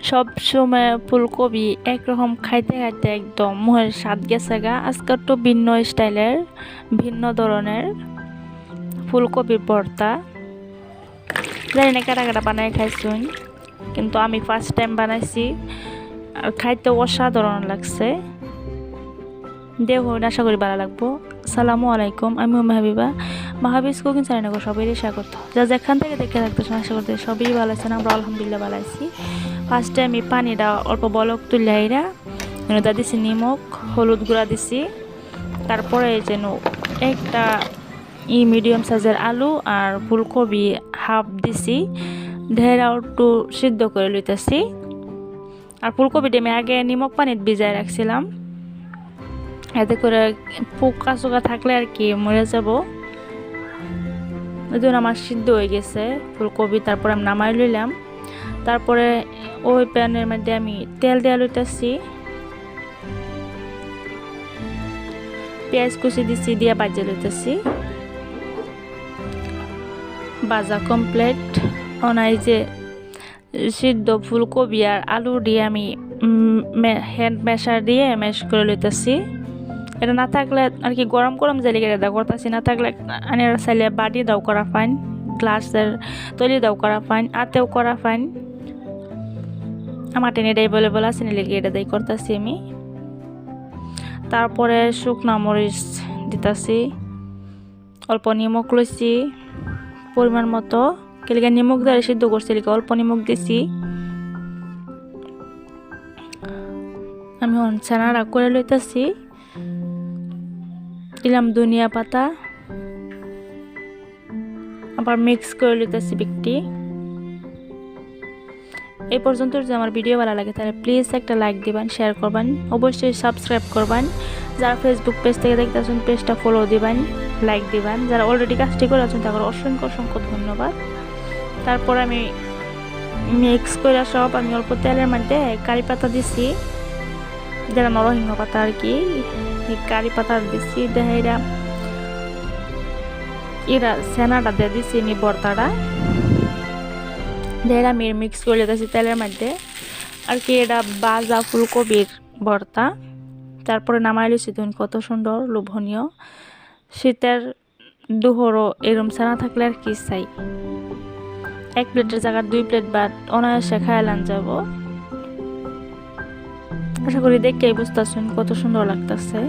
সব সময় ফুলকপি একরকম খাইতে খাইতে একদম মুখের স্বাদ গেছে গা। আজকে একটু ভিন্ন স্টাইলের ভিন্ন ধরনের ফুলকপির ভর্তা। জানি না কাটা কাটা বানাই খাইছুন, কিন্তু আমি ফার্স্ট টাইম বানাইছি আর খাইতে অসাধারণ লাগছে। দেখুন, আশা করি ভালো লাগবো। আসসালামু আলাইকুম, আমি উম্মে হাবিবা, মাহাবিস কুকিং চ্যানেলে সবাই স্বাগত। যা যেখান থেকে দেখে থাকতেছেন আশা করতে সবই ভালো আছেন। আমরা আলহামদুলিল্লাহ ভালো আছি। ফার্স্টে আমি পানিটা অল্প বলক তুলে আইরা এনে দিছি নিমক, হলুদ গুঁড়া দিছি। তারপরে এই যেন একটা মিডিয়াম সাইজের আলু আর ফুলকপি হাফ দিছি, ঢেরা একটু সিদ্ধ করে লইতেছি। আর ফুলকপিটা আমি আগে নিমক পানিত ভিজায় রাখছিলাম, এতে করে পোকা চোকা থাকলে আর কি মরে যাব। ওই জন্য আমার সিদ্ধ হয়ে গেছে ফুলকপি। তারপরে আমি নামাই লইলাম। তারপরে ওই প্যানের মধ্যে আমি তেল দেওয়া লইতেছি, পেঁয়াজ কুচি দিছি, দিয়া বাজিয়ে লইতেছি। বাজা কমপ্লিট। ওনাই যে সিদ্ধ ফুলকপি আর আলু দিয়ে আমি হ্যান্ড ম্যাশার দিয়ে ম্যাশ করে লইতেছি। এটা না থাকলে আর কি গরম গরম জালিকে এটা করতেছি, না থাকলে আনি চাইলে বাটি দাও করা ফাইন, গ্লাসের তৈরি দাও করা ফাইন, আতেও করা ফাইন। আমার টেনে এটাই বলে বলা চিনি লেগে এটা দাই করতেছি আমি। তারপরে শুকনা মরিচ দিতেছি, অল্প নিমক লইছি পরিমাণ মতো, কেলিকা নিমক দিয়ে সিদ্ধ করছি, অল্প নিমক দিছি। আমি ছানাটা করে লইতেছি, দিলাম ধনিয়া পাতা, আবার মিক্স করে লইতেছি বিকটি। এই পর্যন্ত যদি আমার ভিডিও ভালো লাগে তাহলে প্লিজ একটা লাইক দিবেন, শেয়ার করবেন, অবশ্যই সাবস্ক্রাইব করবেন। যারা ফেসবুক পেজ থেকে দেখতেছেন পেজটা ফলো দিবেন, লাইক দিবেন। যারা অলরেডি কাজটি করে আছেন তাদের অসংখ্য অসংখ্য ধন্যবাদ। তারপর আমি মিক্স করে সব আমি অল্প তেলের মধ্যে কারি পাতা দিছি, যারা নরসিংহ পাতা আর কি, কারি পাতা দিছি। দেখা এরা সেনাটা দিয়ে দিছি আমি ভর্তাটা, দেখা আমি মিক্স করে লেগেছি তেলের মধ্যে আর কি। এটা বাজা ফুলকপির ভর্তা। তারপরে নামাই লইছি, তুমি কত সুন্দর লোভনীয়। শীতের দুপুরও এরম ছানা থাকলে আর কি চাই। এক প্লেটের জায়গায় 2 প্লেট ভাত অনায়াসে খাইলাম যাব। আশা করি দেখেই বুঝতেছেন কত সুন্দর লাগতেছে।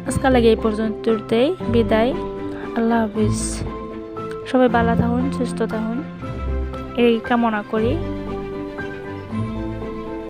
আজকাল লাগে এই পর্যন্ততেই বিদায়। আল্লাহ হাফিজ। সবাই ভালো থাকুন, সুস্থ থাকুন এই কামনা করি।